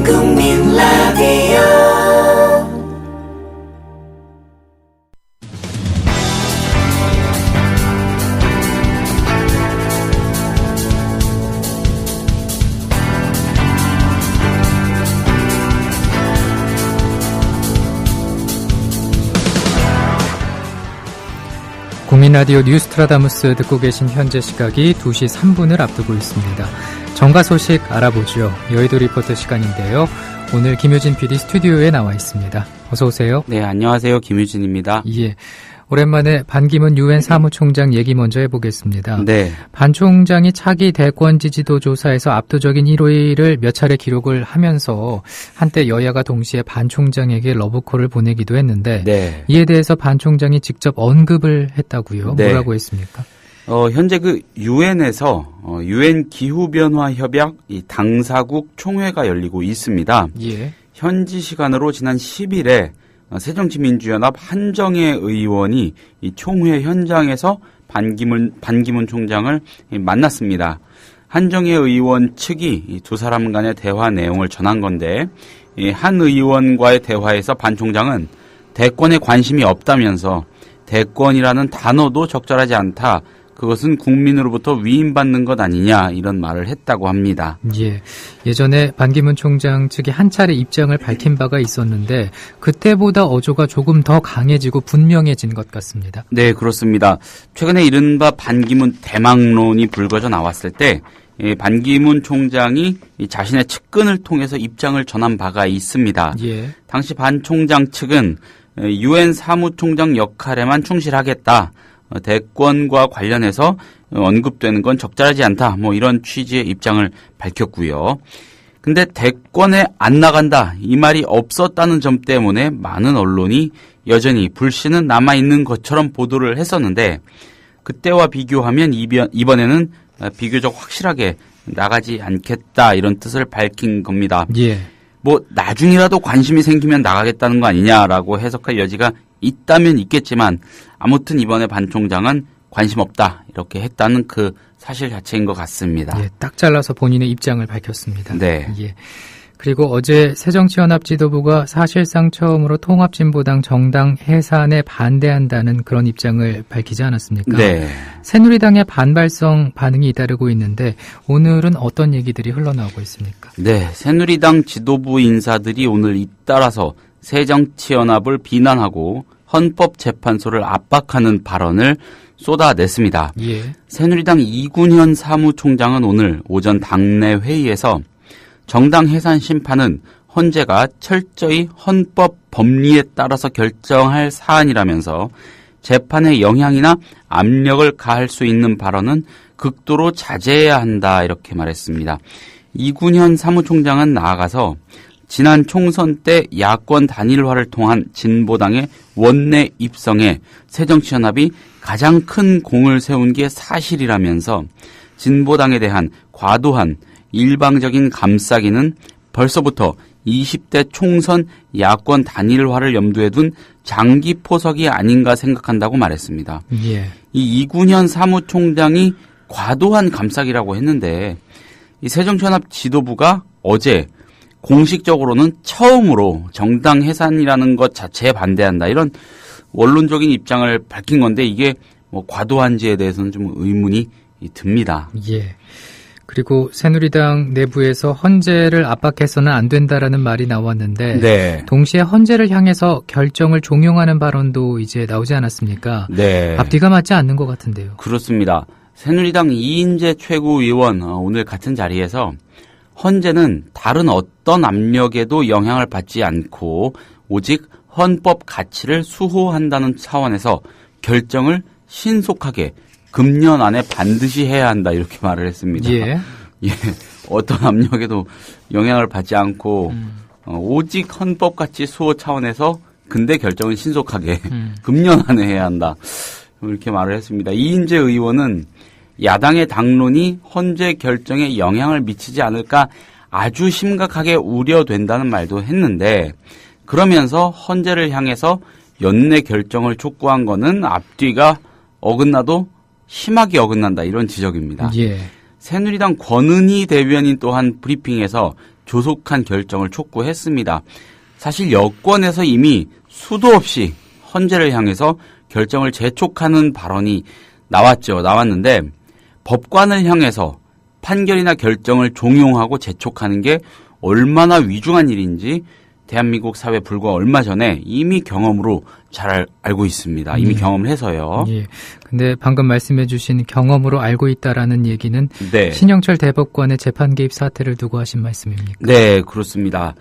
국민 라디오 국민라디오 뉴스트라다무스 듣고 계신 현재 시각이 2시 3분을 앞두고 있습니다. 정가 소식 알아보죠. 여의도 리포터 시간인데요. 오늘 김효진 PD 스튜디오에 나와 있습니다. 어서 오세요. 네, 안녕하세요. 김효진입니다. 예. 오랜만에 반기문 유엔 사무총장 얘기 먼저 해보겠습니다. 네. 반 총장이 차기 대권 지지도 조사에서 압도적인 1위를 몇 차례 기록을 하면서 한때 여야가 동시에 반 총장에게 러브콜을 보내기도 했는데 네. 이에 대해서 반 총장이 직접 언급을 했다고요? 네. 뭐라고 했습니까? 현재 그 유엔에서 유엔 기후변화 협약 이 당사국 총회가 열리고 있습니다. 예. 현지 시간으로 지난 10일에 새정치민주연합 한정혜 의원이 이 총회 현장에서 반기문 총장을 만났습니다. 한정혜 의원 측이 이 두 사람 간의 대화 내용을 전한 건데 한 의원과의 대화에서 반 총장은 대권에 관심이 없다면서 대권이라는 단어도 적절하지 않다. 그것은 국민으로부터 위임받는 것 아니냐 이런 말을 했다고 합니다. 예, 예전에 반기문 총장 측이 한 차례 입장을 밝힌 바가 있었는데 그때보다 어조가 조금 더 강해지고 분명해진 것 같습니다. 네, 그렇습니다. 최근에 이른바 반기문 대망론이 불거져 나왔을 때 반기문 총장이 자신의 측근을 통해서 입장을 전한 바가 있습니다. 예. 당시 반 총장 측은 유엔 사무총장 역할에만 충실하겠다. 대권과 관련해서 언급되는 건 적절하지 않다. 뭐 이런 취지의 입장을 밝혔고요. 근데 대권에 안 나간다. 이 말이 없었다는 점 때문에 많은 언론이 여전히 불씨는 남아있는 것처럼 보도를 했었는데 그때와 비교하면 이번에는 비교적 확실하게 나가지 않겠다. 이런 뜻을 밝힌 겁니다. 예. 뭐 나중이라도 관심이 생기면 나가겠다는 거 아니냐라고 해석할 여지가 있다면 있겠지만 아무튼 이번에 반 총장은 관심 없다 이렇게 했다는 그 사실 자체인 것 같습니다. 예, 딱 잘라서 본인의 입장을 밝혔습니다. 네. 예. 그리고 어제 새정치연합 지도부가 사실상 처음으로 통합진보당 정당 해산에 반대한다는 그런 입장을 밝히지 않았습니까? 네. 새누리당의 반발성 반응이 잇따르고 있는데 오늘은 어떤 얘기들이 흘러나오고 있습니까? 네, 새누리당 지도부 인사들이 오늘 잇따라서 새정치연합을 비난하고 헌법재판소를 압박하는 발언을 쏟아냈습니다. 예. 새누리당 이군현 사무총장은 오늘 오전 당내 회의에서 정당 해산 심판은 헌재가 철저히 헌법 법리에 따라서 결정할 사안이라면서 재판에 영향이나 압력을 가할 수 있는 발언은 극도로 자제해야 한다 이렇게 말했습니다. 이군현 사무총장은 나아가서 지난 총선 때 야권 단일화를 통한 진보당의 원내 입성에 새정치연합이 가장 큰 공을 세운 게 사실이라면서 진보당에 대한 과도한 일방적인 감싸기는 벌써부터 20대 총선 야권 단일화를 염두에 둔 장기 포석이 아닌가 생각한다고 말했습니다. 예. 이 이군현 사무총장이 과도한 감싸기라고 했는데 이 새정치연합 지도부가 어제 공식적으로는 처음으로 정당 해산이라는 것 자체에 반대한다. 이런 원론적인 입장을 밝힌 건데 이게 뭐 과도한지에 대해서는 좀 의문이 듭니다. 예. 그리고 새누리당 내부에서 헌재를 압박해서는 안 된다라는 말이 나왔는데 네. 동시에 헌재를 향해서 결정을 종용하는 발언도 이제 나오지 않았습니까? 네. 앞뒤가 맞지 않는 것 같은데요. 그렇습니다. 새누리당 이인재 최고위원 오늘 같은 자리에서 헌재는 다른 어떤 압력에도 영향을 받지 않고 오직 헌법 가치를 수호한다는 차원에서 결정을 신속하게 금년 안에 반드시 해야 한다 이렇게 말을 했습니다. 예. 예. 어떤 압력에도 영향을 받지 않고 오직 헌법 가치 수호 차원에서 근데 결정은 신속하게 금년 안에 해야 한다 이렇게 말을 했습니다. 이인재 의원은 야당의 당론이 헌재 결정에 영향을 미치지 않을까 아주 심각하게 우려된다는 말도 했는데 그러면서 헌재를 향해서 연내 결정을 촉구한 거는 앞뒤가 어긋나도 심하게 어긋난다 이런 지적입니다. 예. 새누리당 권은희 대변인 또한 브리핑에서 조속한 결정을 촉구했습니다. 사실 여권에서 이미 수도 없이 헌재를 향해서 결정을 재촉하는 발언이 나왔는데 법관을 향해서 판결이나 결정을 종용하고 재촉하는 게 얼마나 위중한 일인지 대한민국 사회 불과 얼마 전에 이미 경험으로 잘 알고 있습니다. 이미 경험을 해서요. 예. 근데 방금 말씀해 주신 경험으로 알고 있다라는 얘기는 네. 신영철 대법관의 재판 개입 사태를 두고 하신 말씀입니까? 네, 그렇습니다.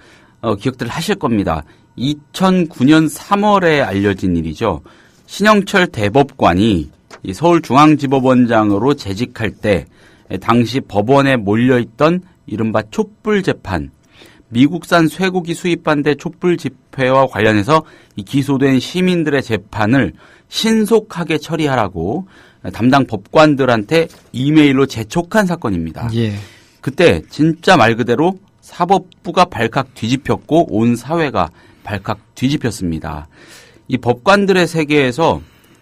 기억들 하실 겁니다. 2009년 3월에 알려진 일이죠. 신영철 대법관이 서울중앙지법원장으로 재직할 때 당시 법원에 몰려있던 이른바 촛불 재판, 미국산 쇠고기 수입 반대 촛불 집회와 관련해서 기소된 시민들의 재판을 신속하게 처리하라고 담당 법관들한테 이메일로 재촉한 사건입니다. 예. 그때 진짜 말 그대로 사법부가 발칵 뒤집혔고 온 사회가 발칵 뒤집혔습니다. 이 법관들의 세계에서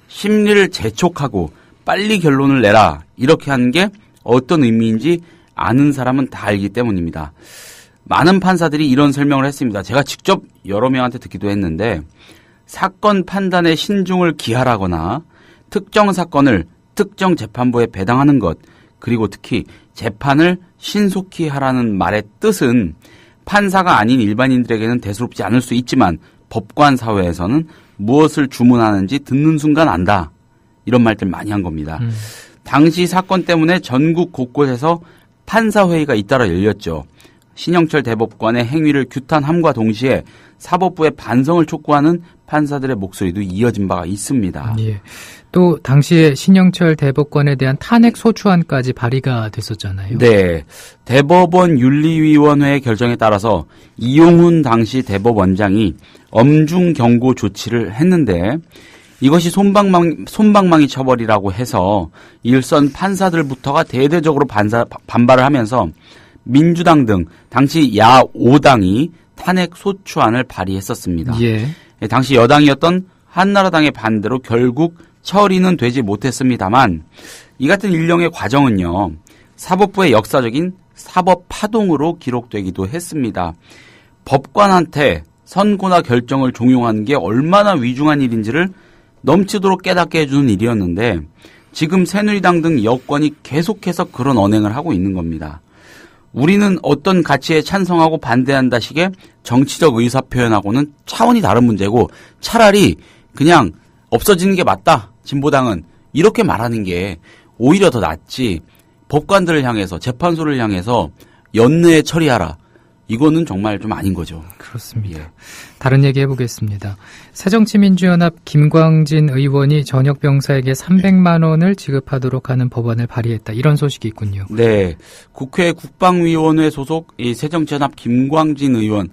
심리를 재촉하고 빨리 결론을 내라 이렇게 하는 게 어떤 의미인지 아는 사람은 다 알기 때문입니다. 많은 판사들이 이런 설명을 했습니다. 제가 직접 여러 명한테 듣기도 했는데 사건 판단에 신중을 기하라거나 특정 사건을 특정 재판부에 배당하는 것 그리고 특히 재판을 신속히 하라는 말의 뜻은 판사가 아닌 일반인들에게는 대수롭지 않을 수 있지만 법관 사회에서는 무엇을 주문하는지 듣는 순간 안다. 이런 말들 많이 한 겁니다. 당시 사건 때문에 전국 곳곳에서 판사회의가 잇따라 열렸죠. 신영철 대법관의 행위를 규탄함과 동시에 사법부의 반성을 촉구하는 판사들의 목소리도 이어진 바가 있습니다. 예. 또 당시에 신영철 대법관에 대한 탄핵 소추안까지 발의가 됐었잖아요. 네. 대법원 윤리위원회의 결정에 따라서 이용훈 당시 대법원장이 엄중 경고 조치를 했는데 이것이 솜방망이 처벌이라고 해서 일선 판사들부터가 대대적으로 반발을 하면서 민주당 등 당시 야5당이 탄핵 소추안을 발의했었습니다. 예. 당시 여당이었던 한나라당의 반대로 결국 처리는 되지 못했습니다만 이 같은 일련의 과정은요. 사법부의 역사적인 사법 파동으로 기록되기도 했습니다. 법관한테 선고나 결정을 종용하는 게 얼마나 위중한 일인지를 넘치도록 깨닫게 해주는 일이었는데 지금 새누리당 등 여권이 계속해서 그런 언행을 하고 있는 겁니다. 우리는 어떤 가치에 찬성하고 반대한다 식의 정치적 의사표현하고는 차원이 다른 문제고 차라리 그냥 없어지는 게 맞다. 진보당은 이렇게 말하는 게 오히려 더 낫지. 법관들을 향해서 재판소를 향해서 연내에 처리하라. 이거는 정말 좀 아닌 거죠. 그렇습니다. 예. 다른 얘기 해보겠습니다. 새정치민주연합 김광진 의원이 전역 병사에게 300만 원을 지급하도록 하는 법안을 발의했다. 이런 소식이 있군요. 네. 국회 국방위원회 소속 이 새정치연합 김광진 의원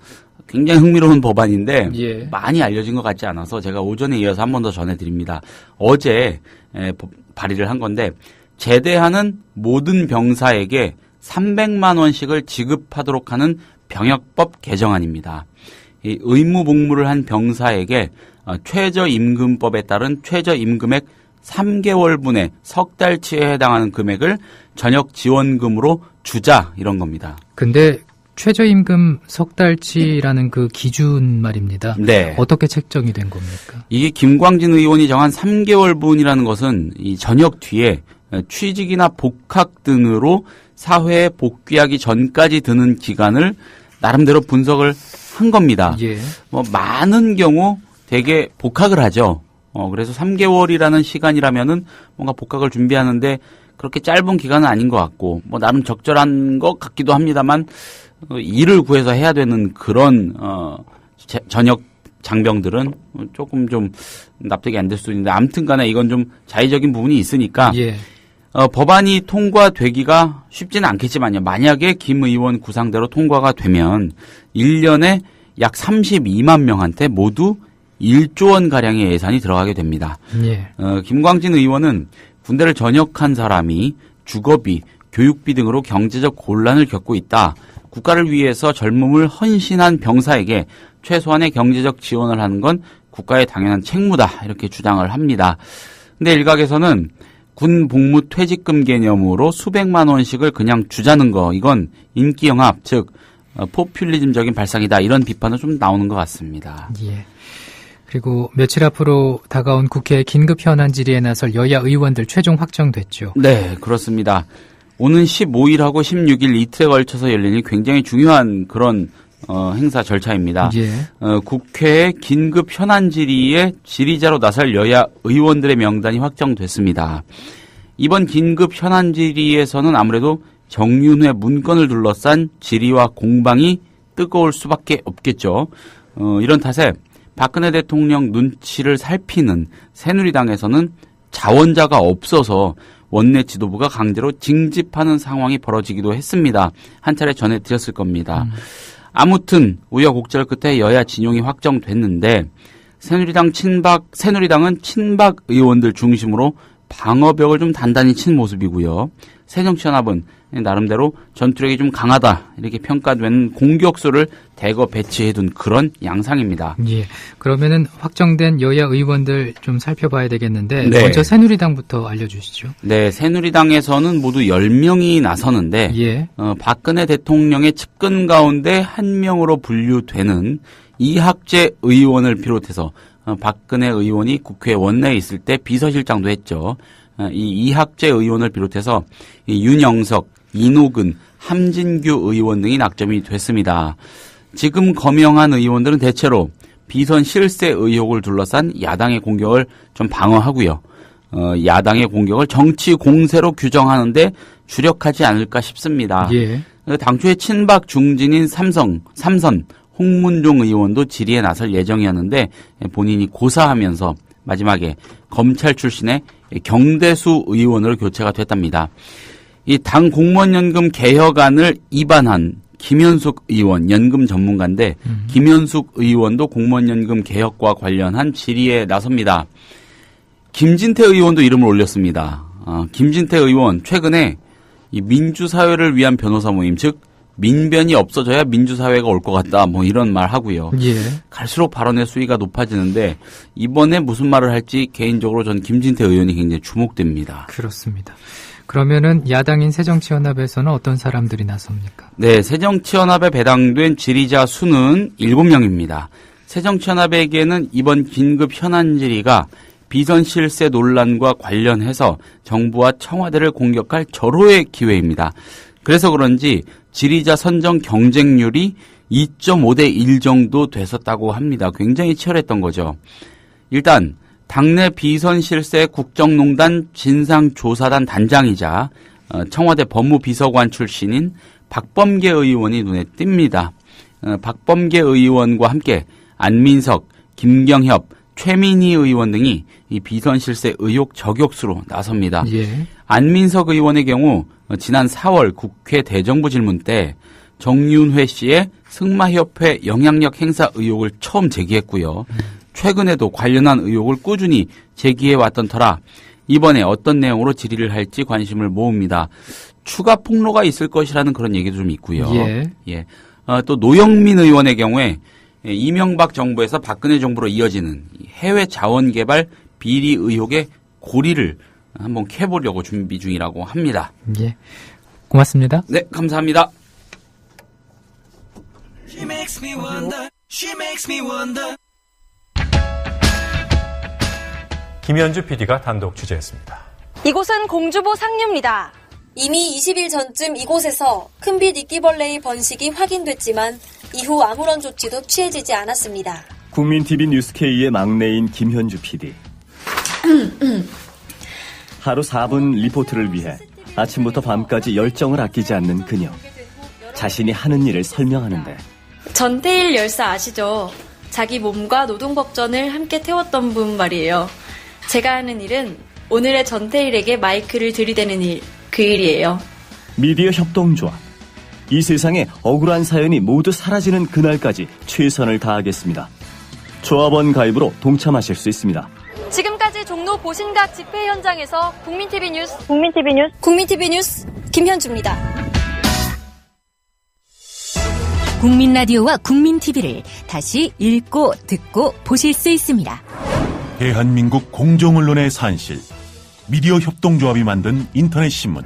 굉장히 흥미로운 법안인데 예. 많이 알려진 것 같지 않아서 제가 오전에 이어서 한 번 더 전해드립니다. 어제 발의를 한 건데 제대하는 모든 병사에게 300만 원씩을 지급하도록 하는 병역법 개정안입니다. 이 의무 복무를 한 병사에게 최저임금법에 따른 최저임금액 3개월분의 석 달치에 해당하는 금액을 전역 지원금으로 주자 이런 겁니다. 근데 최저임금 석 달치라는 그 기준 말입니다. 네. 어떻게 책정이 된 겁니까? 이게 김광진 의원이 정한 3개월분이라는 것은 이 전역 뒤에 취직이나 복학 등으로 사회에 복귀하기 전까지 드는 기간을 나름대로 분석을 한 겁니다. 예. 많은 경우 되게 복학을 하죠. 그래서 3개월이라는 시간이라면은 뭔가 복학을 준비하는데 그렇게 짧은 기간은 아닌 것 같고, 나름 적절한 것 같기도 합니다만, 일을 구해서 해야 되는 그런, 전역 장병들은 조금 좀 납득이 안 될 수도 있는데, 아무튼 간에 이건 좀 자의적인 부분이 있으니까, 예. 법안이 통과되기가 쉽지는 않겠지만요. 만약에 김 의원 구상대로 통과가 되면 1년에 약 32만 명한테 모두 1조 원 가량의 예산이 들어가게 됩니다. 예. 김광진 의원은 군대를 전역한 사람이 주거비, 교육비 등으로 경제적 곤란을 겪고 있다. 국가를 위해서 젊음을 헌신한 병사에게 최소한의 경제적 지원을 하는 건 국가의 당연한 책무다. 이렇게 주장을 합니다. 근데 일각에서는 군 복무 퇴직금 개념으로 수백만 원씩을 그냥 주자는 거, 이건 인기영합, 즉 포퓰리즘적인 발상이다. 이런 비판은 좀 나오는 것 같습니다. 예. 그리고 며칠 앞으로 다가온 국회 긴급 현안 질의에 나설 여야 의원들 최종 확정됐죠. 네, 그렇습니다. 오는 15일하고 16일 이틀에 걸쳐서 열리는 굉장히 중요한 그런 행사 절차입니다. 예. 국회의 긴급 현안 질의에 질의자로 나설 여야 의원들의 명단이 확정됐습니다. 이번 긴급 현안 질의에서는 아무래도 정윤회 문건을 둘러싼 질의와 공방이 뜨거울 수밖에 없겠죠. 이런 탓에 박근혜 대통령 눈치를 살피는 새누리당에서는 자원자가 없어서 원내 지도부가 강제로 징집하는 상황이 벌어지기도 했습니다. 한 차례 전해드렸을 겁니다. 아무튼 우여곡절 끝에 여야 진용이 확정됐는데 새누리당은 친박 의원들 중심으로 방어벽을 좀 단단히 친 모습이고요. 새정치연합은 나름대로 전투력이 좀 강하다 이렇게 평가된 공격수를 대거 배치해둔 그런 양상입니다. 예. 그러면은 확정된 여야 의원들 좀 살펴봐야 되겠는데 네. 먼저 새누리당부터 알려주시죠. 네, 새누리당에서는 모두 10명이 나서는데 예. 박근혜 대통령의 측근 가운데 한 명으로 분류되는 이학재 의원을 비롯해서 박근혜 의원이 국회 원내에 있을 때 비서실장도 했죠. 이 이학재 의원을 비롯해서 윤영석, 이노근, 함진규 의원 등이 낙점이 됐습니다. 지금 거명한 의원들은 대체로 비선 실세 의혹을 둘러싼 야당의 공격을 좀 방어하고요. 야당의 공격을 정치 공세로 규정하는데 주력하지 않을까 싶습니다. 예. 당초에 친박 중진인 삼선 홍문종 의원도 질의에 나설 예정이었는데 본인이 고사하면서 마지막에 검찰 출신의 경대수 의원으로 교체가 됐답니다. 이 당 공무원연금 개혁안을 입안한 김현숙 의원, 연금 전문가인데 김현숙 의원도 공무원연금 개혁과 관련한 질의에 나섭니다. 김진태 의원도 이름을 올렸습니다. 김진태 의원 최근에 이 민주사회를 위한 변호사 모임, 즉 민변이 없어져야 민주사회가 올 것 같다. 뭐 이런 말 하고요. 예. 갈수록 발언의 수위가 높아지는데 이번에 무슨 말을 할지 개인적으로 전 김진태 의원이 굉장히 주목됩니다. 그렇습니다. 그러면은 야당인 새정치연합에서는 어떤 사람들이 나섭니까? 네, 새정치연합에 배당된 질의자 수는 7명입니다. 새정치연합에게는 이번 긴급 현안 질의가 비선 실세 논란과 관련해서 정부와 청와대를 공격할 절호의 기회입니다. 그래서 그런지 질의자 선정 경쟁률이 2.5대 1 정도 됐었다고 합니다. 굉장히 치열했던 거죠. 일단 당내 비선 실세 국정농단 진상조사단 단장이자 청와대 법무비서관 출신인 박범계 의원이 눈에 띕니다. 박범계 의원과 함께 안민석, 김경협, 최민희 의원 등이 이 비선 실세 의혹 저격수로 나섭니다. 예. 안민석 의원의 경우 지난 4월 국회 대정부 질문 때 정윤회 씨의 승마협회 영향력 행사 의혹을 처음 제기했고요. 최근에도 관련한 의혹을 꾸준히 제기해왔던 터라 이번에 어떤 내용으로 질의를 할지 관심을 모읍니다. 추가 폭로가 있을 것이라는 그런 얘기도 좀 있고요. 예. 또 노영민 의원의 경우에 이명박 정부에서 박근혜 정부로 이어지는 해외 자원개발 비리 의혹의 고리를 한번 캐보려고 준비 중이라고 합니다. 예. 고맙습니다. 네, 감사합니다. She makes me wonder. She makes me wonder. 김현주 PD가 단독 취재했습니다. 이곳은 공주보 상류입니다. 이미 20일 전쯤 이곳에서 큰빛 이끼벌레의 번식이 확인됐지만 이후 아무런 조치도 취해지지 않았습니다. 국민TV 뉴스K의 막내인 김현주 PD. 하루 4분 리포트를 위해 아침부터 밤까지 열정을 아끼지 않는 그녀. 자신이 하는 일을 설명하는데. 전태일 열사 아시죠? 자기 몸과 노동법전을 함께 태웠던 분 말이에요. 제가 하는 일은 오늘의 전태일에게 마이크를 들이대는 일, 그 일이에요. 미디어 협동조합. 이 세상에 억울한 사연이 모두 사라지는 그날까지 최선을 다하겠습니다. 조합원 가입으로 동참하실 수 있습니다. 지금까지 종로 보신각 집회 현장에서 국민TV 뉴스 김현주입니다. 국민 라디오와 국민 TV를 다시 읽고 듣고 보실 수 있습니다. 대한민국 공정언론의 산실, 미디어 협동조합이 만든 인터넷 신문.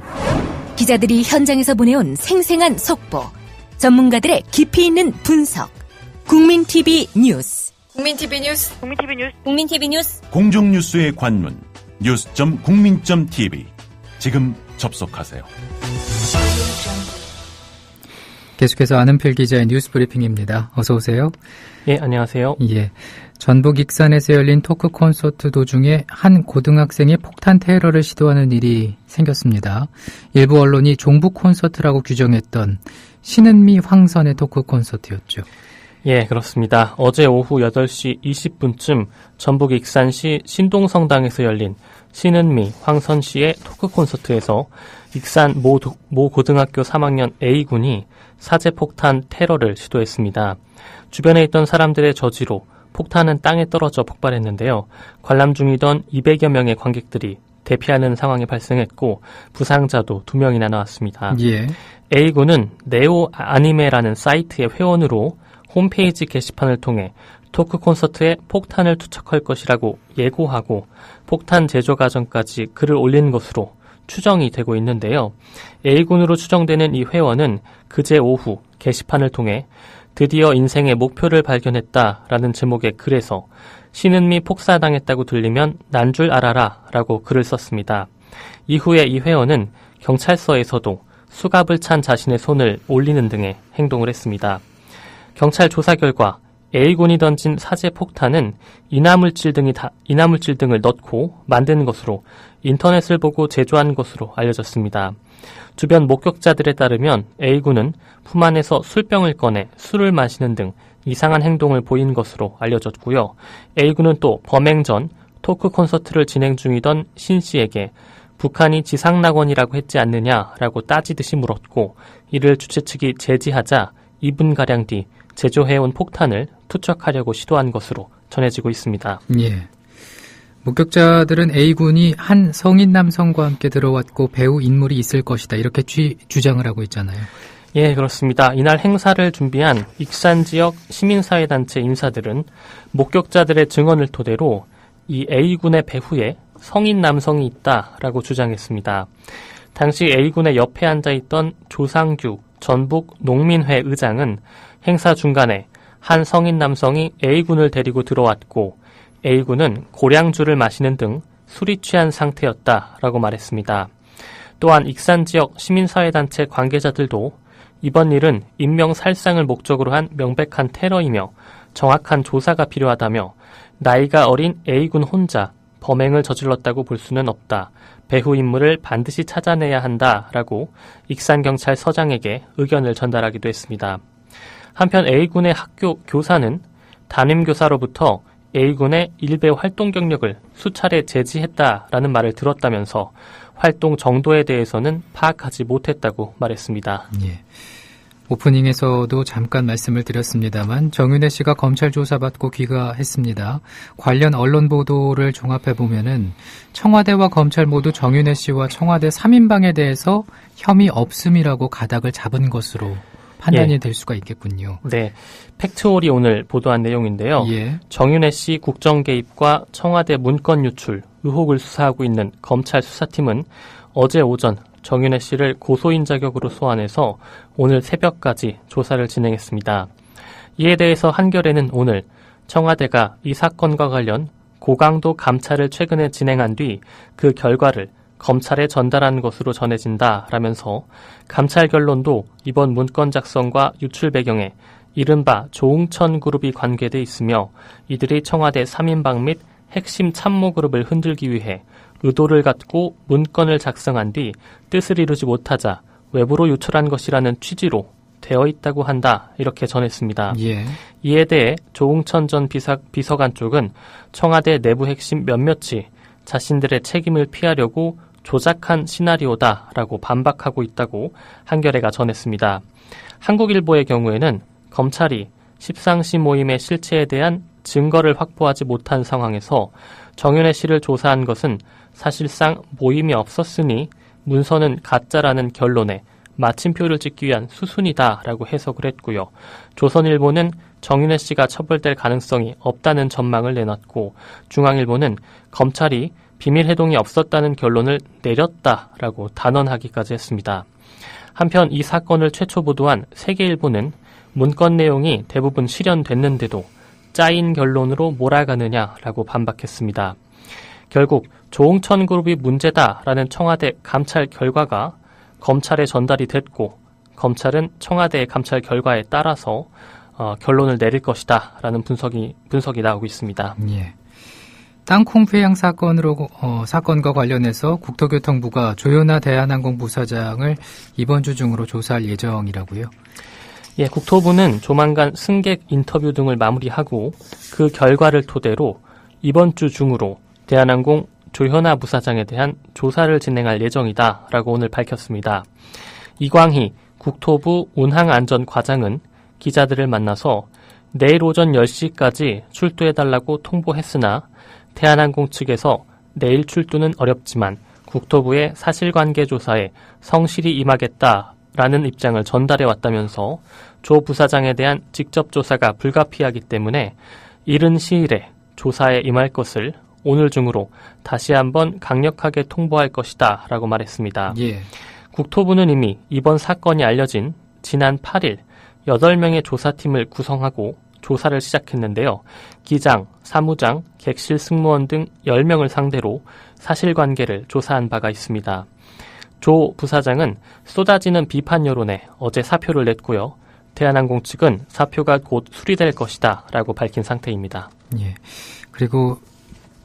기자들이 현장에서 보내온 생생한 속보. 전문가들의 깊이 있는 분석. 국민TV 뉴스. 국민TV 뉴스. 국민TV 뉴스. 공정뉴스의 관문 news.국민.tv 지금 접속하세요. 계속해서 아는필 기자의 뉴스 브리핑입니다. 어서 오세요. 예, 안녕하세요. 예. 전북 익산에서 열린 토크 콘서트 도중에 한 고등학생이 폭탄 테러를 시도하는 일이 생겼습니다. 일부 언론이 종북 콘서트라고 규정했던 신은미 황선의 토크 콘서트였죠. 예, 그렇습니다. 어제 오후 8시 20분쯤 전북 익산시 신동성당에서 열린 신은미, 황선 씨의 토크 콘서트에서 익산 모 고등학교 3학년 A군이 사제폭탄 테러를 시도했습니다. 주변에 있던 사람들의 저지로 폭탄은 땅에 떨어져 폭발했는데요. 관람 중이던 200여 명의 관객들이 대피하는 상황이 발생했고 부상자도 2명이나 나왔습니다. 예. A군은 네오 아니메라는 사이트의 회원으로 홈페이지 게시판을 통해 토크 콘서트에 폭탄을 투척할 것이라고 예고하고 폭탄 제조 과정까지 글을 올린 것으로 추정이 되고 있는데요. A군으로 추정되는 이 회원은 그제 오후 게시판을 통해 드디어 인생의 목표를 발견했다라는 제목의 글에서 신은미 폭사당했다고 들리면 난 줄 알아라 라고 글을 썼습니다. 이후에 이 회원은 경찰서에서도 수갑을 찬 자신의 손을 올리는 등의 행동을 했습니다. 경찰 조사 결과 A군이 던진 사제 폭탄은 이나물질 등을 넣고 만든 것으로 인터넷을 보고 제조한 것으로 알려졌습니다. 주변 목격자들에 따르면 A군은 품 안에서 술병을 꺼내 술을 마시는 등 이상한 행동을 보인 것으로 알려졌고요. A군은 또 범행 전 토크 콘서트를 진행 중이던 신 씨에게 북한이 지상낙원이라고 했지 않느냐라고 따지듯이 물었고 이를 주최 측이 제지하자 2분가량 뒤 제조해온 폭탄을 투척하려고 시도한 것으로 전해지고 있습니다. 예. 목격자들은 A군이 한 성인 남성과 함께 들어왔고 배우 인물이 있을 것이다 이렇게 주장을 하고 있잖아요. 예, 그렇습니다. 이날 행사를 준비한 익산 지역 시민사회단체 인사들은 목격자들의 증언을 토대로 이 A군의 배후에 성인 남성이 있다라고 주장했습니다. 당시 A군의 옆에 앉아있던 조상규 전북 농민회 의장은 행사 중간에 한 성인 남성이 A군을 데리고 들어왔고 A군은 고량주를 마시는 등 술이 취한 상태였다라고 말했습니다. 또한 익산 지역 시민사회단체 관계자들도 이번 일은 인명살상을 목적으로 한 명백한 테러이며 정확한 조사가 필요하다며 나이가 어린 A군 혼자 범행을 저질렀다고 볼 수는 없다. 배후 인물을 반드시 찾아내야 한다라고 익산경찰서장에게 의견을 전달하기도 했습니다. 한편 A군의 학교 교사는 담임교사로부터 A군의 일베 활동 경력을 수차례 제지했다라는 말을 들었다면서 활동 정도에 대해서는 파악하지 못했다고 말했습니다. 예. 오프닝에서도 잠깐 말씀을 드렸습니다만 정윤혜 씨가 검찰 조사받고 귀가했습니다. 관련 언론 보도를 종합해보면은 청와대와 검찰 모두 정윤혜 씨와 청와대 3인방에 대해서 혐의 없음이라고 가닥을 잡은 것으로 판단이 될 수가 있겠군요. 네, 팩트홀이 오늘 보도한 내용인데요. 예. 정윤혜 씨 국정 개입과 청와대 문건 유출 의혹을 수사하고 있는 검찰 수사팀은 어제 오전 정윤혜 씨를 고소인 자격으로 소환해서 오늘 새벽까지 조사를 진행했습니다. 이에 대해서 한겨레는 오늘 청와대가 이 사건과 관련 고강도 감찰을 최근에 진행한 뒤 그 결과를 검찰에 전달한 것으로 전해진다라면서 감찰 결론도 이번 문건 작성과 유출 배경에 이른바 조응천 그룹이 관계돼 있으며 이들이 청와대 3인방 및 핵심 참모 그룹을 흔들기 위해 의도를 갖고 문건을 작성한 뒤 뜻을 이루지 못하자 외부로 유출한 것이라는 취지로 되어 있다고 한다 이렇게 전했습니다. 예. 이에 대해 조응천 전 비서관 쪽은 청와대 내부 핵심 몇몇이 자신들의 책임을 피하려고 조작한 시나리오다라고 반박하고 있다고 한겨레가 전했습니다. 한국일보의 경우에는 검찰이 십상시 모임의 실체에 대한 증거를 확보하지 못한 상황에서 정윤혜 씨를 조사한 것은 사실상 모임이 없었으니 문서는 가짜라는 결론에 마침표를 찍기 위한 수순이다라고 해석을 했고요. 조선일보는 정윤혜 씨가 처벌될 가능성이 없다는 전망을 내놨고 중앙일보는 검찰이 비밀 해동이 없었다는 결론을 내렸다라고 단언하기까지 했습니다. 한편 이 사건을 최초 보도한 세계일보는 문건 내용이 대부분 실현됐는데도 짜인 결론으로 몰아가느냐라고 반박했습니다. 결국 조홍천 그룹이 문제다라는 청와대 감찰 결과가 검찰에 전달이 됐고 검찰은 청와대의 감찰 결과에 따라서 결론을 내릴 것이다라는 분석이 나오고 있습니다. 예. 땅콩 회항 사건과 관련해서 국토교통부가 조현아 대한항공 부사장을 이번 주 중으로 조사할 예정이라고요? 예, 국토부는 조만간 승객 인터뷰 등을 마무리하고 그 결과를 토대로 이번 주 중으로 대한항공 조현아 부사장에 대한 조사를 진행할 예정이다라고 오늘 밝혔습니다. 이광희 국토부 운항안전과장은 기자들을 만나서 내일 오전 10시까지 출두해달라고 통보했으나 대한항공 측에서 내일 출두는 어렵지만 국토부의 사실관계 조사에 성실히 임하겠다라는 입장을 전달해왔다면서 조 부사장에 대한 직접 조사가 불가피하기 때문에 이른 시일에 조사에 임할 것을 오늘 중으로 다시 한번 강력하게 통보할 것이다 라고 말했습니다. 예. 국토부는 이미 이번 사건이 알려진 지난 8일 8명의 조사팀을 구성하고 조사를 시작했는데요. 기장, 사무장, 객실 승무원 등 10명을 상대로 사실관계를 조사한 바가 있습니다. 조 부사장은 쏟아지는 비판 여론에 어제 사표를 냈고요. 대한항공 측은 사표가 곧 수리될 것이다 라고 밝힌 상태입니다. 예. 그리고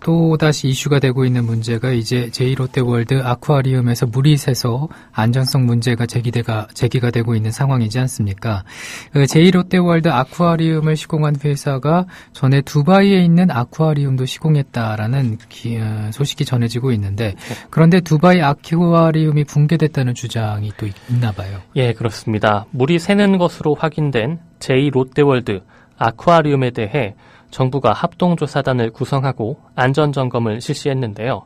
또다시 이슈가 되고 있는 문제가 이제 제2롯데월드 아쿠아리움에서 물이 새서 안전성 문제가 제기가 되고 있는 상황이지 않습니까? 제2롯데월드 아쿠아리움을 시공한 회사가 전에 두바이에 있는 아쿠아리움도 시공했다라는 소식이 전해지고 있는데 그런데 두바이 아쿠아리움이 붕괴됐다는 주장이 또 있나 봐요. 예, 그렇습니다. 물이 새는 것으로 확인된 제2롯데월드 아쿠아리움에 대해 정부가 합동조사단을 구성하고 안전점검을 실시했는데요.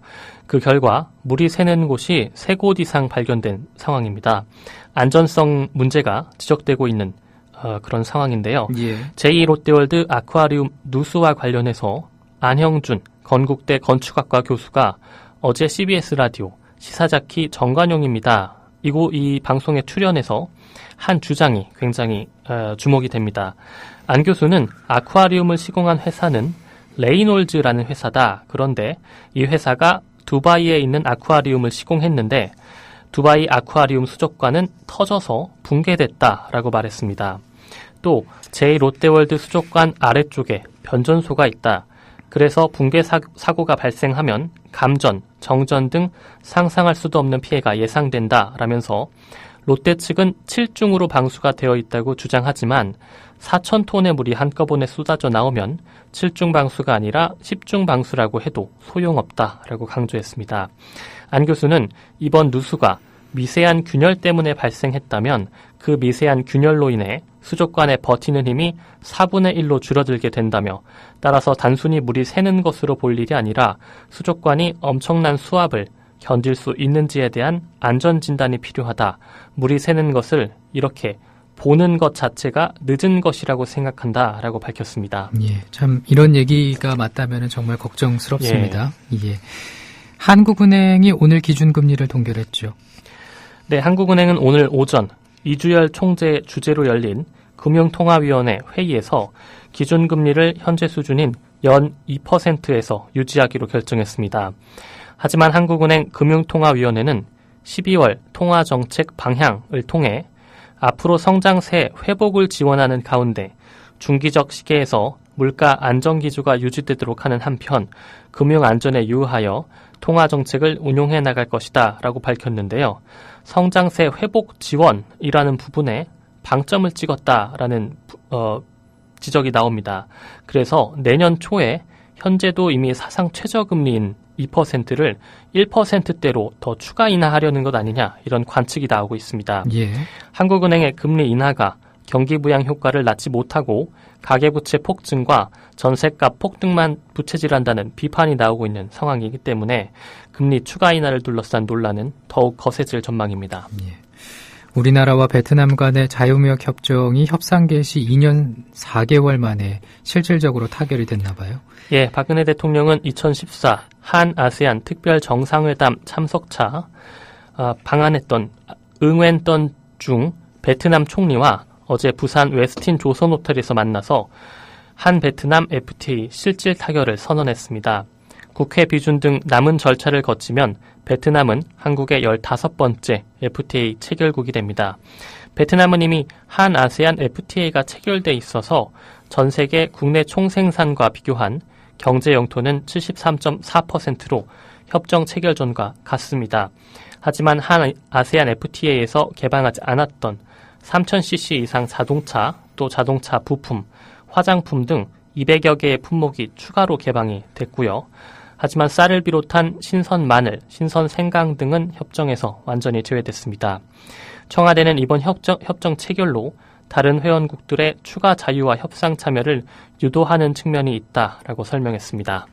그 결과 물이 새는 곳이 3곳 이상 발견된 상황입니다. 안전성 문제가 지적되고 있는 그런 상황인데요. 예. 제2롯데월드 아쿠아리움 누수와 관련해서 안형준 건국대 건축학과 교수가 어제 CBS 라디오 시사자키 정관용입니다. 이 방송에 출연해서 한 주장이 굉장히 주목이 됩니다. 안 교수는 아쿠아리움을 시공한 회사는 레이놀즈라는 회사다. 그런데 이 회사가 두바이에 있는 아쿠아리움을 시공했는데 두바이 아쿠아리움 수족관은 터져서 붕괴됐다라고 말했습니다. 또 제2롯데월드 수족관 아래쪽에 변전소가 있다. 그래서 붕괴 사고가 발생하면 감전, 정전 등 상상할 수도 없는 피해가 예상된다라면서 롯데 측은 7중으로 방수가 되어 있다고 주장하지만 4,000톤의 물이 한꺼번에 쏟아져 나오면 7중 방수가 아니라 10중 방수라고 해도 소용없다라고 강조했습니다. 안 교수는 이번 누수가 미세한 균열 때문에 발생했다면 그 미세한 균열로 인해 수족관에 버티는 힘이 4분의 1로 줄어들게 된다며 따라서 단순히 물이 새는 것으로 볼 일이 아니라 수족관이 엄청난 수압을 견딜 수 있는지에 대한 안전진단이 필요하다. 물이 새는 것을 이렇게 보는 것 자체가 늦은 것이라고 생각한다라고 밝혔습니다. 예, 참 이런 얘기가 맞다면 정말 걱정스럽습니다. 예. 한국은행이 오늘 기준금리를 동결했죠. 네, 한국은행은 오늘 오전 이주열 총재 주재로 열린 금융통화위원회 회의에서 기준금리를 현재 수준인 연 2%에서 유지하기로 결정했습니다. 하지만 한국은행 금융통화위원회는 12월 통화정책 방향을 통해 앞으로 성장세 회복을 지원하는 가운데 중기적 시계에서 물가 안정기조가 유지되도록 하는 한편 금융안전에 유의하여 통화정책을 운용해 나갈 것이다 라고 밝혔는데요. 성장세 회복 지원이라는 부분에 방점을 찍었다라는 지적이 나옵니다. 그래서 내년 초에 현재도 이미 사상 최저금리인 2%를 1%대로 더 추가 인하하려는 것 아니냐 이런 관측이 나오고 있습니다. 예. 한국은행의 금리 인하가 경기 부양 효과를 낳지 못하고 가계부채 폭증과 전셋값 폭등만 부채질한다는 비판이 나오고 있는 상황이기 때문에 금리 추가 인하를 둘러싼 논란은 더욱 거세질 전망입니다. 예. 우리나라와 베트남 간의 자유무역 협정이 협상 개시 2년 4개월 만에 실질적으로 타결이 됐나 봐요. 예, 박근혜 대통령은 2014 한-아세안 특별 정상회담 참석차 응했던 중 베트남 총리와 어제 부산 웨스틴 조선호텔에서 만나서 한 베트남 FTA 실질 타결을 선언했습니다. 국회 비준 등 남은 절차를 거치면 베트남은 한국의 15번째 FTA 체결국이 됩니다. 베트남은 이미 한 아세안 FTA가 체결돼 있어서 전 세계 국내 총생산과 비교한 경제 영토는 73.4%로 협정 체결 전과 같습니다. 하지만 한 아세안 FTA에서 개방하지 않았던 3000cc 이상 자동차, 또 자동차 부품, 화장품 등 200여 개의 품목이 추가로 개방이 됐고요. 하지만 쌀을 비롯한 신선 마늘, 신선 생강 등은 협정에서 완전히 제외됐습니다. 청와대는 이번 협정 체결로 다른 회원국들의 추가 자유와 협상 참여를 유도하는 측면이 있다라고 설명했습니다.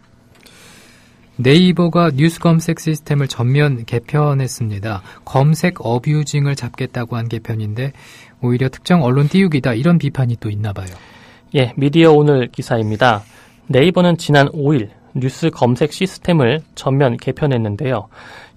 네이버가 뉴스 검색 시스템을 전면 개편했습니다. 검색 어뷰징을 잡겠다고 한 개편인데 오히려 특정 언론 띄우기다 이런 비판이 또 있나 봐요. 예, 미디어 오늘 기사입니다. 네이버는 지난 5일 뉴스 검색 시스템을 전면 개편했는데요.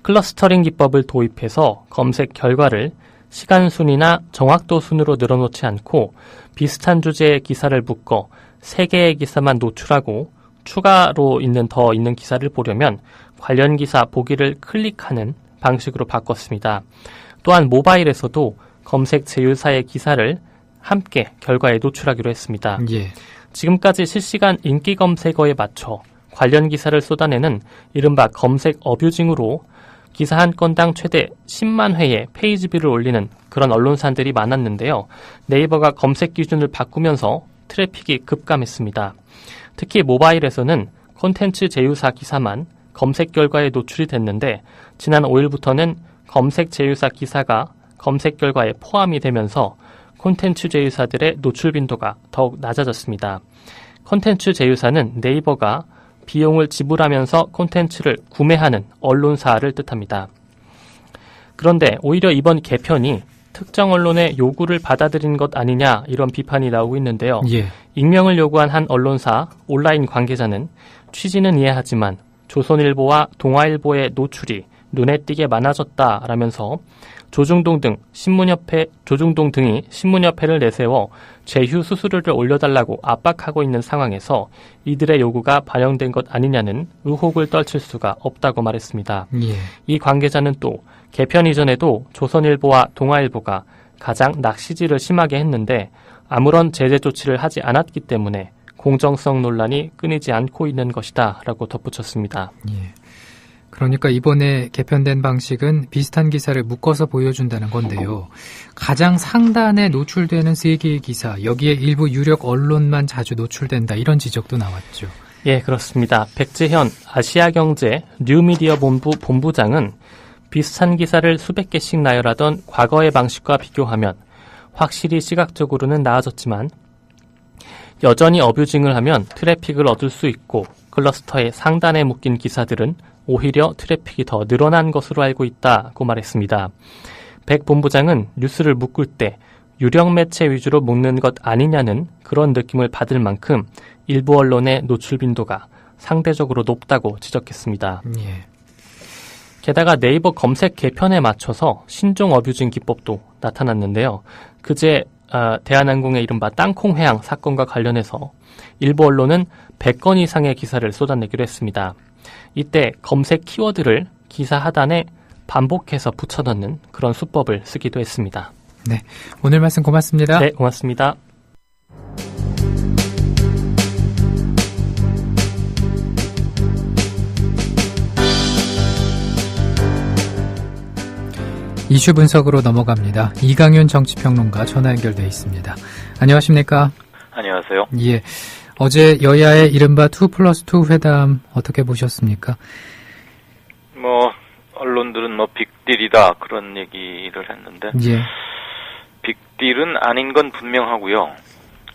클러스터링 기법을 도입해서 검색 결과를 시간 순이나 정확도 순으로 늘어놓지 않고 비슷한 주제의 기사를 묶어 3개의 기사만 노출하고 추가로 더 있는 기사를 보려면 관련 기사 보기를 클릭하는 방식으로 바꿨습니다. 또한 모바일에서도 검색 제휴사의 기사를 함께 결과에 노출하기로 했습니다. 예. 지금까지 실시간 인기 검색어에 맞춰 관련 기사를 쏟아내는 이른바 검색 어뷰징으로 기사 한 건당 최대 10만 회의 페이지 뷰를 올리는 그런 언론사들이 많았는데요. 네이버가 검색 기준을 바꾸면서 트래픽이 급감했습니다. 특히 모바일에서는 콘텐츠 제휴사 기사만 검색 결과에 노출이 됐는데 지난 5일부터는 검색 제휴사 기사가 검색 결과에 포함이 되면서 콘텐츠 제휴사들의 노출 빈도가 더욱 낮아졌습니다. 콘텐츠 제휴사는 네이버가 비용을 지불하면서 콘텐츠를 구매하는 언론사를 뜻합니다. 그런데 오히려 이번 개편이 특정 언론의 요구를 받아들인 것 아니냐 이런 비판이 나오고 있는데요. 예. 익명을 요구한 한 언론사 온라인 관계자는 취지는 이해하지만 조선일보와 동아일보의 노출이 눈에 띄게 많아졌다라면서 조중동 등이 신문협회를 내세워 제휴 수수료를 올려달라고 압박하고 있는 상황에서 이들의 요구가 반영된 것 아니냐는 의혹을 떨칠 수가 없다고 말했습니다. 예. 이 관계자는 또 개편 이전에도 조선일보와 동아일보가 가장 낚시질을 심하게 했는데 아무런 제재 조치를 하지 않았기 때문에 공정성 논란이 끊이지 않고 있는 것이다 라고 덧붙였습니다. 예. 그러니까 이번에 개편된 방식은 비슷한 기사를 묶어서 보여준다는 건데요. 가장 상단에 노출되는 3개의 기사, 여기에 일부 유력 언론만 자주 노출된다 이런 지적도 나왔죠. 예, 그렇습니다. 백재현 아시아경제 뉴미디어 본부 본부장은 비슷한 기사를 수백 개씩 나열하던 과거의 방식과 비교하면 확실히 시각적으로는 나아졌지만 여전히 어뷰징을 하면 트래픽을 얻을 수 있고 클러스터의 상단에 묶인 기사들은 오히려 트래픽이 더 늘어난 것으로 알고 있다고 말했습니다. 백 본부장은 뉴스를 묶을 때 유령 매체 위주로 묶는 것 아니냐는 그런 느낌을 받을 만큼 일부 언론의 노출 빈도가 상대적으로 높다고 지적했습니다. 예. 게다가 네이버 검색 개편에 맞춰서 신종 어뷰징 기법도 나타났는데요. 그제 대한항공의 이른바 땅콩 회항 사건과 관련해서 일부 언론은 100건 이상의 기사를 쏟아내기로 했습니다. 이때 검색 키워드를 기사 하단에 반복해서 붙여넣는 그런 수법을 쓰기도 했습니다. 네, 오늘 말씀 고맙습니다. 네, 고맙습니다. 이슈 분석으로 넘어갑니다. 이강윤 정치평론가 전화 연결돼 있습니다. 안녕하십니까? 안녕하세요. 예. 어제 여야의 이른바 2+2 회담 어떻게 보셨습니까? 언론들은 빅딜이다 그런 얘기를 했는데 예. 빅딜은 아닌 건 분명하고요.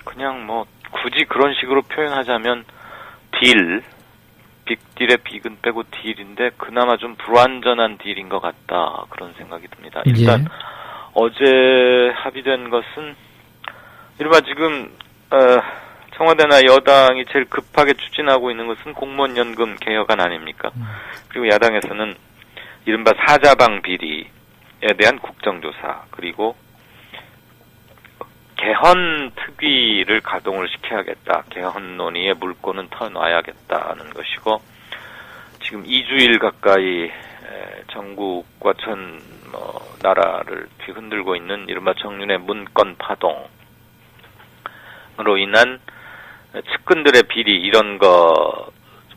그냥 굳이 그런 식으로 표현하자면 빅딜의 빅은 빼고 딜인데 그나마 좀 불완전한 딜인 것 같다 그런 생각이 듭니다. 일단 어제 합의된 것은 이른바 지금 청와대나 여당이 제일 급하게 추진하고 있는 것은 공무원연금 개혁안 아닙니까? 그리고 야당에서는 이른바 사자방 비리에 대한 국정조사, 그리고 개헌 특위를 가동을 시켜야겠다. 개헌 논의에 물꼬는 터놔야겠다는 것이고, 지금 2주일 가까이 전국과 전 나라를 뒤흔들고 있는 이른바 정윤의 문건 파동으로 인한 측근들의 비리 이런 거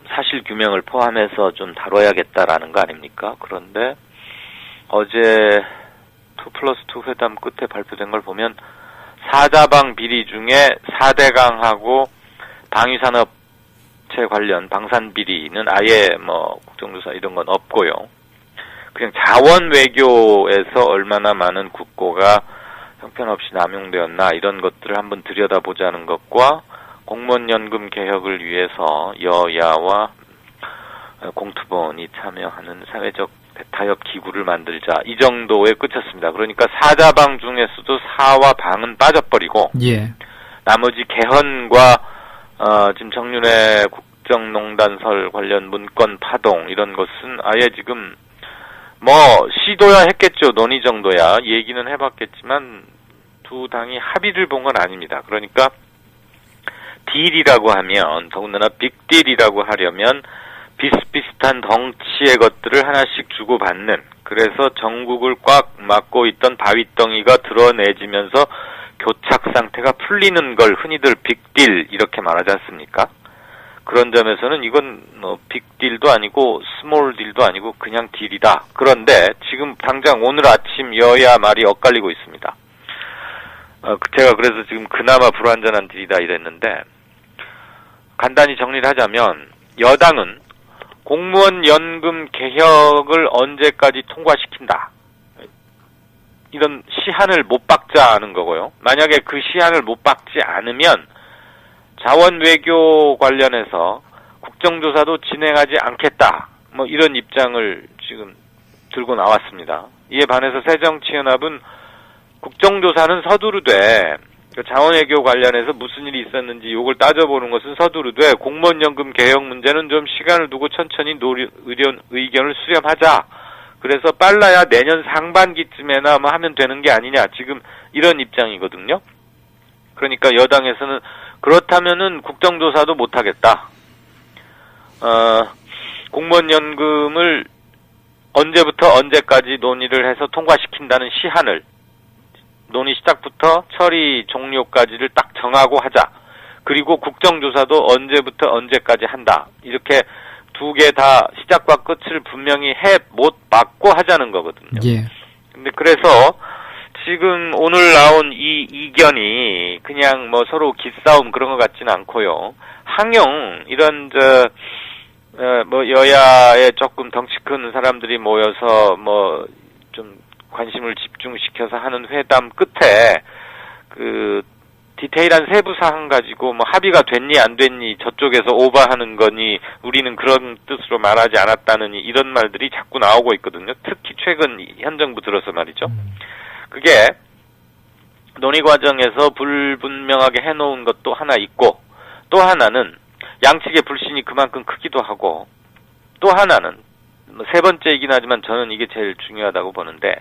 사실 규명을 포함해서 좀 다뤄야겠다라는 거 아닙니까? 그런데 어제 2+2 회담 끝에 발표된 걸 보면 사자방 비리 중에 4대강하고 방위산업체 관련 방산 비리는 아예 국정조사 이런 건 없고요. 그냥 자원 외교에서 얼마나 많은 국고가 형편없이 남용되었나 이런 것들을 한번 들여다보자는 것과 공무원연금 개혁을 위해서 여야와 공투본이 참여하는 사회적 대타협 기구를 만들자 이 정도에 그쳤습니다. 그러니까 사자방 중에서도 사와 방은 빠져버리고 나머지 개헌과 지금 정윤회 국정농단설 관련 문건 파동 이런 것은 아예 지금 시도야 했겠죠. 논의 정도야 얘기는 해봤겠지만 두 당이 합의를 본 건 아닙니다. 그러니까 딜이라고 하면 더군다나 빅딜이라고 하려면 비슷비슷한 덩치의 것들을 하나씩 주고받는, 그래서 전국을 꽉 막고 있던 바위덩이가 드러내지면서 교착 상태가 풀리는 걸 흔히들 빅딜 이렇게 말하지 않습니까? 그런 점에서는 이건 빅딜도 아니고 스몰딜도 아니고 그냥 딜이다. 그런데 지금 당장 오늘 아침 여야 말이 엇갈리고 있습니다. 제가 그래서 지금 그나마 불완전한 딜이다 이랬는데, 간단히 정리를 하자면 여당은 공무원 연금 개혁을 언제까지 통과시킨다, 이런 시한을 못 박자는 거고요. 만약에 그 시한을 못 박지 않으면 자원 외교 관련해서 국정조사도 진행하지 않겠다, 이런 입장을 지금 들고 나왔습니다. 이에 반해서 새정치연합은 국정조사는 서두르되, 자원외교 관련해서 무슨 일이 있었는지 요걸 따져보는 것은 서두르되, 공무원연금 개혁 문제는 좀 시간을 두고 천천히 의견을 수렴하자. 그래서 빨라야 내년 상반기쯤에나 하면 되는 게 아니냐, 지금 이런 입장이거든요. 그러니까 여당에서는 그렇다면은 국정조사도 못하겠다. 공무원연금을 언제부터 언제까지 논의를 해서 통과시킨다는 시한을 논의 시작부터 처리 종료까지를 딱 정하고 하자. 그리고 국정조사도 언제부터 언제까지 한다. 이렇게 두 개 다 시작과 끝을 분명히 못 막고 하자는 거거든요. 근데 그래서 지금 오늘 나온 이 이견이 그냥 서로 기싸움 그런 것 같지는 않고요. 항용 이런 여야에 조금 덩치 큰 사람들이 모여서 좀 관심을 집중시켜서 하는 회담 끝에 그 디테일한 세부 사항 가지고 합의가 됐니 안 됐니, 저쪽에서 오버하는 거니, 우리는 그런 뜻으로 말하지 않았다느니, 이런 말들이 자꾸 나오고 있거든요. 특히 최근 현 정부 들어서 말이죠. 그게 논의 과정에서 불분명하게 해놓은 것도 하나 있고, 또 하나는 양측의 불신이 그만큼 크기도 하고, 또 하나는 세 번째이긴 하지만 저는 이게 제일 중요하다고 보는데,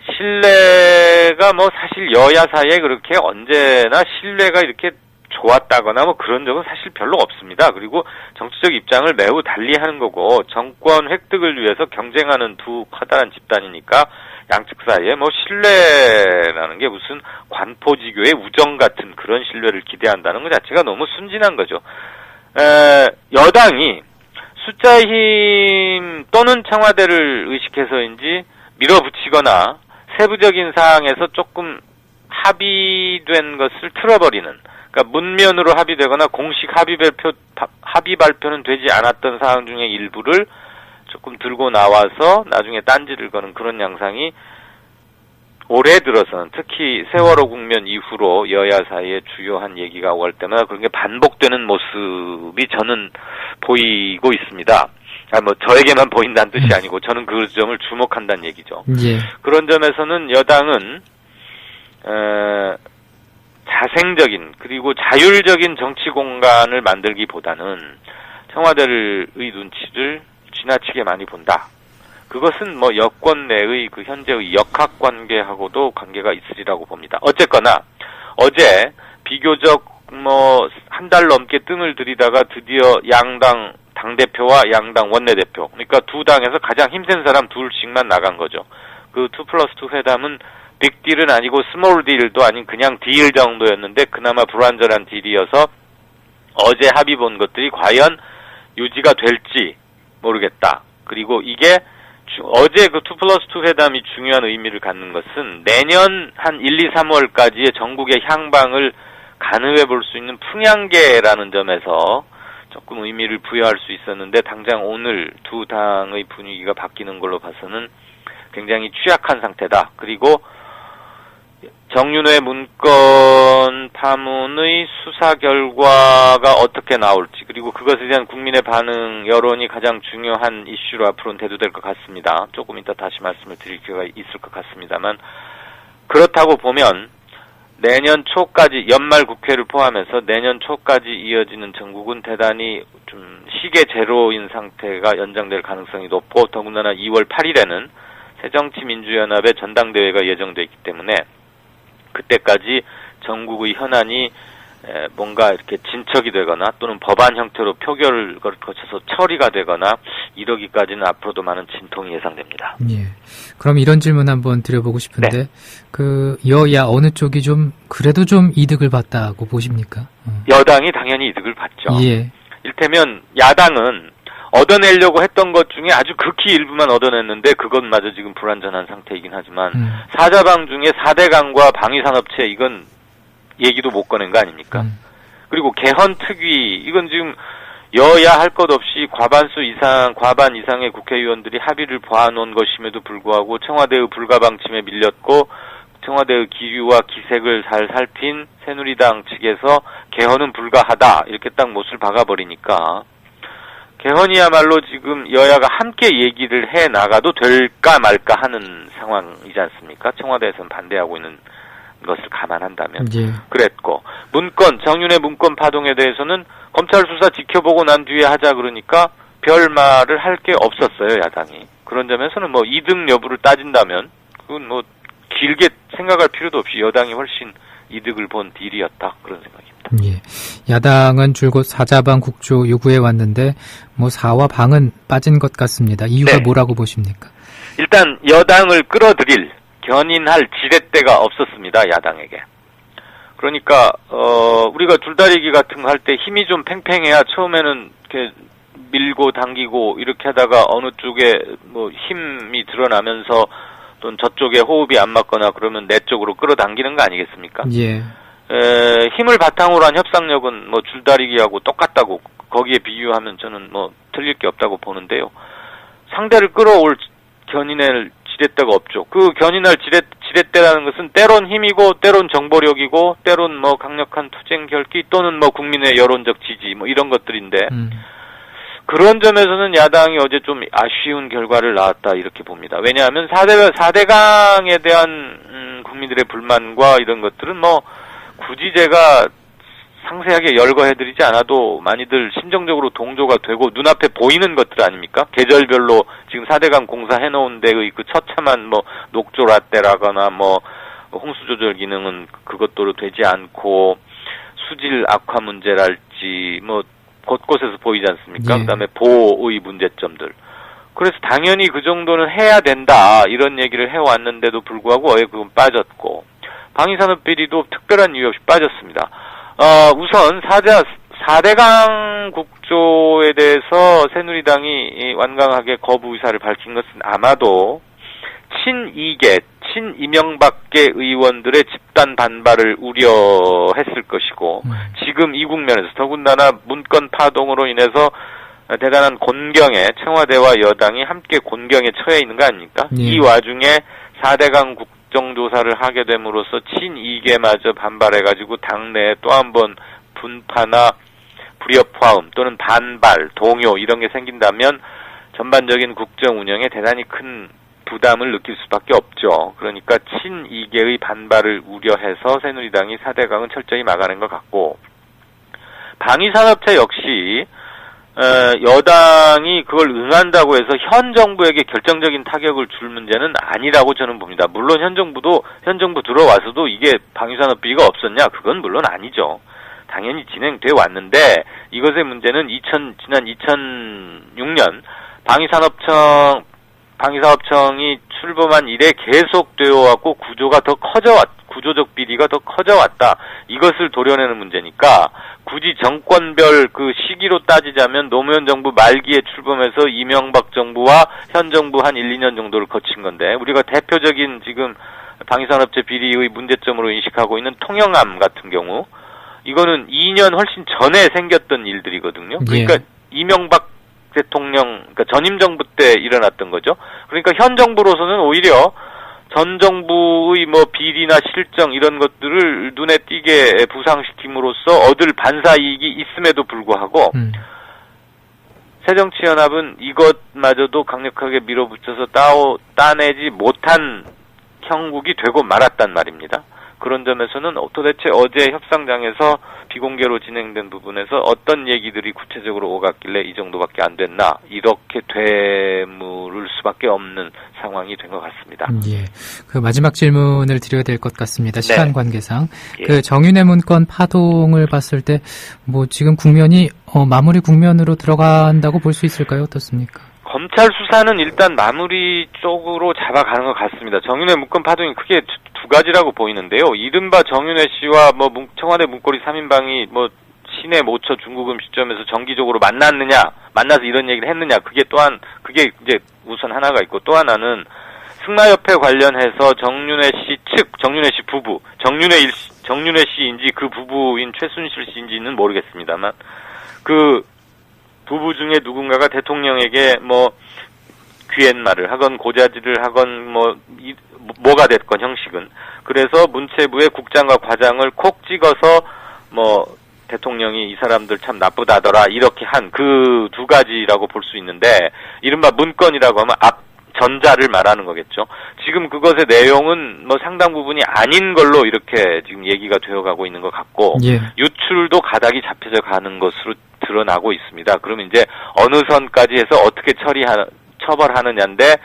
신뢰가 사실 여야 사이에 그렇게 언제나 신뢰가 이렇게 좋았다거나 그런 적은 사실 별로 없습니다. 그리고 정치적 입장을 매우 달리하는 거고, 정권 획득을 위해서 경쟁하는 두 커다란 집단이니까 양측 사이에 신뢰라는 게 무슨 관포지교의 우정 같은 그런 신뢰를 기대한다는 것 자체가 너무 순진한 거죠. 여당이 숫자의 힘 또는 청와대를 의식해서인지 밀어붙이거나 세부적인 사항에서 조금 합의된 것을 틀어버리는, 그러니까 문면으로 합의되거나 공식 합의 발표는 되지 않았던 사항 중에 일부를 조금 들고 나와서 나중에 딴지를 거는 그런 양상이 올해 들어서는, 특히 세월호 국면 이후로 여야 사이에 주요한 얘기가 올 때마다 그런 게 반복되는 모습이 저는 보이고 있습니다. 저에게만 보인다는 뜻이 아니고 저는 그 점을 주목한다는 얘기죠. 그런 점에서는 여당은 자생적인 그리고 자율적인 정치 공간을 만들기보다는 청와대의 눈치를 지나치게 많이 본다. 그것은 뭐 여권 내의 그 현재의 역학 관계하고도 관계가 있으리라고 봅니다. 어쨌거나 어제 비교적 뭐 한 달 넘게 뜸을 들이다가 드디어 양당 당대표와 양당 원내대표, 그러니까 두 당에서 가장 힘센 사람 둘씩만 나간 거죠. 그 2+2 회담은 빅딜은 아니고 스몰 딜도 아닌 그냥 딜 정도였는데 그나마 불완전한 딜이어서 어제 합의 본 것들이 과연 유지가 될지 모르겠다. 그리고 이게 어제 그 2+2 회담이 중요한 의미를 갖는 것은 내년 한 1, 2, 3월까지의 전국의 향방을 가늠해 볼 수 있는 풍향계라는 점에서 조금 의미를 부여할 수 있었는데 당장 오늘 두 당의 분위기가 바뀌는 걸로 봐서는 굉장히 취약한 상태다. 그리고 정윤회 문건 파문의 수사 결과가 어떻게 나올지, 그리고 그것에 대한 국민의 반응, 여론이 가장 중요한 이슈로 앞으로는 대두될 것 같습니다. 조금 이따 다시 말씀을 드릴 기회가 있을 것 같습니다만, 그렇다고 보면 내년 초까지, 연말 국회를 포함해서 내년 초까지 이어지는 전국은 대단히 좀 시계 제로인 상태가 연장될 가능성이 높고, 더군다나 2월 8일에는 새정치민주연합의 전당대회가 예정되어 있기 때문에 그때까지 전국의 현안이 뭔가 이렇게 진척이 되거나 또는 법안 형태로 표결을 거쳐서 처리가 되거나 이러기까지는 앞으로도 많은 진통이 예상됩니다. 예. 그럼 이런 질문 한번 드려보고 싶은데, 네. 그 여야 어느 쪽이 좀 그래도 좀 이득을 봤다고 보십니까? 여당이 당연히 이득을 봤죠. 예. 일테면 야당은 얻어내려고 했던 것 중에 아주 극히 일부만 얻어냈는데 그것마저 지금 불완전한 상태이긴 하지만 사자방 중에 4대강과 방위산업체 이건 얘기도 못 꺼낸 거 아닙니까? 그리고 개헌 특위 이건 지금 여야 할 것 없이 과반 이상의 국회의원들이 합의를 봐놓은 것임에도 불구하고 청와대의 불가방침에 밀렸고 청와대의 기류와 기색을 잘 살핀 새누리당 측에서 개헌은 불가하다 이렇게 딱 못을 박아버리니까 개헌이야말로 지금 여야가 함께 얘기를 해 나가도 될까 말까 하는 상황이지 않습니까? 청와대에서는 반대하고 있는 것을 감안한다면. 예. 그랬고, 정윤회 문건 파동에 대해서는 검찰 수사 지켜보고 난 뒤에 하자 그러니까 별 말을 할 게 없었어요, 야당이. 그런 점에서는 뭐 이득 여부를 따진다면 그건 뭐 길게 생각할 필요도 없이 여당이 훨씬 이득을 본 딜이었다. 그런 생각입니다. 예. 야당은 줄곧 사자방 국조 요구해 왔는데 뭐 사와 방은 빠진 것 같습니다. 이유가 네. 뭐라고 보십니까? 일단 여당을 끌어들일 견인할 지렛대가 없었습니다. 야당에게. 그러니까 우리가 줄다리기 같은 거 할 때 힘이 좀 팽팽해야 처음에는 이렇게 밀고 당기고 이렇게 하다가 어느 쪽에 뭐 힘이 드러나면서 또는 저쪽에 호흡이 안 맞거나 그러면 내 쪽으로 끌어당기는 거 아니겠습니까? 예. 힘을 바탕으로 한 협상력은 뭐 줄다리기하고 똑같다고 거기에 비유하면 저는 뭐 틀릴 게 없다고 보는데요. 상대를 끌어올 견인할 지렛대가 없죠. 그 견인할 지렛대라는 것은 때론 힘이고 때론 정보력이고 때론 뭐 강력한 투쟁 결기 또는 뭐 국민의 여론적 지지 뭐 이런 것들인데 그런 점에서는 야당이 어제 좀 아쉬운 결과를 낳았다 이렇게 봅니다. 왜냐하면 4대강에 대한 국민들의 불만과 이런 것들은 뭐 굳이 제가 상세하게 열거해드리지 않아도 많이들 심정적으로 동조가 되고 눈앞에 보이는 것들 아닙니까? 계절별로 지금 4대강 공사 해놓은 데의 그 처참한 뭐 녹조 라떼라거나 뭐 홍수 조절 기능은 그것도 되지 않고 수질 악화 문제랄지 뭐 곳곳에서 보이지 않습니까? 예. 그다음에 보호의 문제점들. 그래서 당연히 그 정도는 해야 된다 이런 얘기를 해왔는데도 불구하고 그건 빠졌고 방위산업 비리도 특별한 이유 없이 빠졌습니다. 우선 4대강 국조에 대해서 새누리당이 완강하게 거부 의사를 밝힌 것은 아마도 친이명박계 의원들의 집단 반발을 우려했을 것이고 지금 이 국면에서 더군다나 문건 파동으로 인해서 대단한 곤경에 청와대와 여당이 함께 곤경에 처해 있는 거 아닙니까? 예. 이 와중에 4대강 국정조사를 하게 됨으로써 친이계마저 반발해가지고 당내에 또 한 번 분파나 불협화음 또는 반발, 동요 이런 게 생긴다면 전반적인 국정 운영에 대단히 큰 부담을 느낄 수밖에 없죠. 그러니까 친이계의 반발을 우려해서 새누리당이 4대강은 철저히 막아낸 것 같고 방위산업체 역시 여당이 그걸 응한다고 해서 현 정부에게 결정적인 타격을 줄 문제는 아니라고 저는 봅니다. 물론 현 정부 들어와서도 이게 방위산업비리가 없었냐? 그건 물론 아니죠. 당연히 진행돼 왔는데 이것의 문제는 지난 2006년 방위사업청이 출범한 이래 계속 되어왔고 구조적 비리가 더 커져왔다. 이것을 도려내는 문제니까 굳이 정권별 그 시기로 따지자면 노무현 정부 말기에 출범해서 이명박 정부와 현 정부 한 1, 2년 정도를 거친 건데 우리가 대표적인 지금 방위산업체 비리의 문제점으로 인식하고 있는 통영함 같은 경우 이거는 2년 훨씬 전에 생겼던 일들이거든요. 그러니까 이명박 대통령, 그러니까 전임 정부 때 일어났던 거죠. 그러니까 현 정부로서는 오히려 전 정부의 뭐 비리나 실정 이런 것들을 눈에 띄게 부상시킴으로써 얻을 반사 이익이 있음에도 불구하고 새정치연합은 이것마저도 강력하게 밀어붙여서 따내지 못한 형국이 되고 말았단 말입니다. 그런 점에서는 도대체 어제 협상장에서 비공개로 진행된 부분에서 어떤 얘기들이 구체적으로 오갔길래 이 정도밖에 안 됐나 이렇게 되물을 수밖에 없는 상황이 된 것 같습니다. 예, 그 마지막 질문을 드려야 될 것 같습니다. 시간 관계상 그 정윤회 문건 파동을 봤을 때 뭐 지금 국면이 마무리 국면으로 들어간다고 볼 수 있을까요? 어떻습니까? 검찰 수사는 일단 마무리 쪽으로 잡아가는 것 같습니다. 정윤회 문건 파동이 크게 두 가지라고 보이는데요. 이른바 정윤회 씨와 뭐 청와대 문고리 3인방이 뭐 시내 모처 중구금 시점에서 정기적으로 만나서 이런 얘기를 했느냐. 그게 이제 우선 하나가 있고 또 하나는 승마협회 관련해서 정윤회 씨 부부, 정윤회 씨인지 그 부부인 최순실 씨인지는 모르겠습니다만 그 부부 중에 누군가가 대통령에게 뭐 귀옛말을 하건 고자질을 하건 뭐가 됐건 형식은 그래서 문체부의 국장과 과장을 콕 찍어서 뭐 대통령이 이 사람들 참 나쁘다더라 이렇게 한 그 두 가지라고 볼 수 있는데 이른바 문건이라고 하면 전자를 말하는 거겠죠. 지금 그것의 내용은 뭐 상당 부분이 아닌 걸로 이렇게 지금 얘기가 되어가고 있는 것 같고 유출도 가닥이 잡혀져 가는 것으로 드러나고 있습니다. 그러면 이제 어느 선까지 해서 어떻게 처벌하느냐인데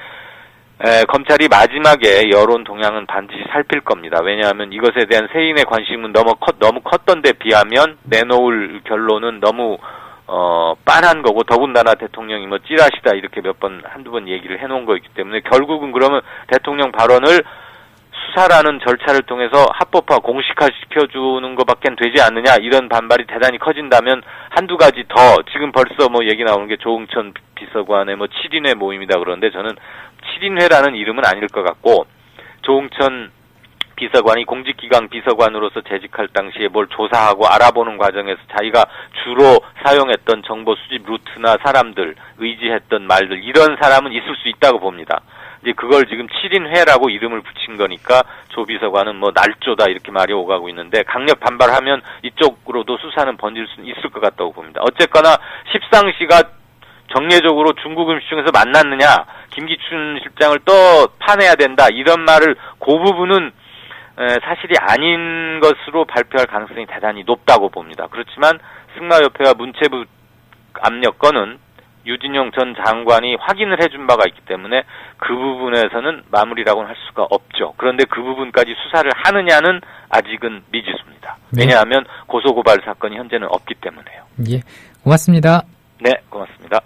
검찰이 마지막에 여론 동향은 반드시 살필 겁니다. 왜냐하면 이것에 대한 세인의 관심은 너무 컸던 데 비하면 내놓을 결론은 너무 빤한 거고 더군다나 대통령이 뭐 찌라시다 이렇게 한두 번 얘기를 해놓은 거였기 때문에 결국은 그러면 대통령 발언을 수사라는 절차를 통해서 합법화 공식화시켜주는 것밖엔 되지 않느냐 이런 반발이 대단히 커진다면 한두 가지 더 지금 벌써 뭐 얘기 나오는 게 조응천 비서관의 뭐 7인회 모임이다 그러는데 저는 7인회라는 이름은 아닐 것 같고 조응천 비서관이 공직기강 비서관으로서 재직할 당시에 뭘 조사하고 알아보는 과정에서 자기가 주로 사용했던 정보 수집 루트나 사람들, 의지했던 말들 이런 사람은 있을 수 있다고 봅니다. 이제 그걸 지금 7인회라고 이름을 붙인 거니까 조 비서관은 뭐 날조다 이렇게 말이 오가고 있는데 강력 반발하면 이쪽으로도 수사는 번질 수 있을 것 같다고 봅니다. 어쨌거나 십상시가 정례적으로 중국음 시중에서 만났느냐, 김기춘 실장을 또 파내야 된다 이런 말을 그 부분은 사실이 아닌 것으로 발표할 가능성이 대단히 높다고 봅니다. 그렇지만 승마협회와 문체부 압력건은 유진용 전 장관이 확인을 해준 바가 있기 때문에 그 부분에서는 마무리라고는 할 수가 없죠. 그런데 그 부분까지 수사를 하느냐는 아직은 미지수입니다. 왜냐하면 고소고발 사건이 현재는 없기 때문에요. 예, 고맙습니다. 네, 고맙습니다.